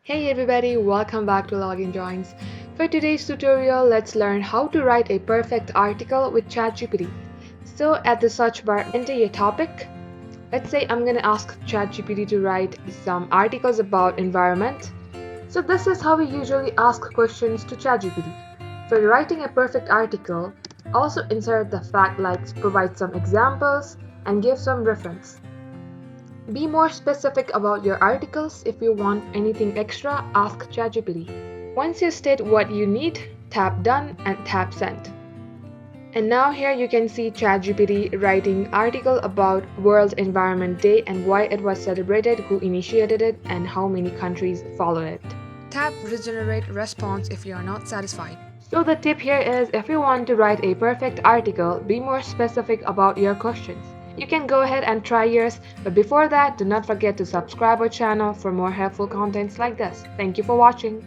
Hey everybody, welcome back to Login Joins. For today's tutorial, let's learn how to write a perfect article with ChatGPT. So at the search bar, enter your topic. Let's say I'm gonna ask ChatGPT to write some articles about environment. So this is how we usually ask questions to ChatGPT. For writing a perfect article, also insert the fact like provide some examples and give some reference. Be more specific about your articles. If you want anything extra, ask ChatGPT. Once you state what you need, tap Done and tap Send. And now here you can see ChatGPT writing article about World Environment Day and why it was celebrated, who initiated it, and how many countries follow it. Tap Regenerate Response if you are not satisfied. So the tip here is if you want to write a perfect article, be more specific about your questions. You can go ahead and try yours, but before that, do not forget to subscribe our channel for more helpful contents like this. Thank you for watching.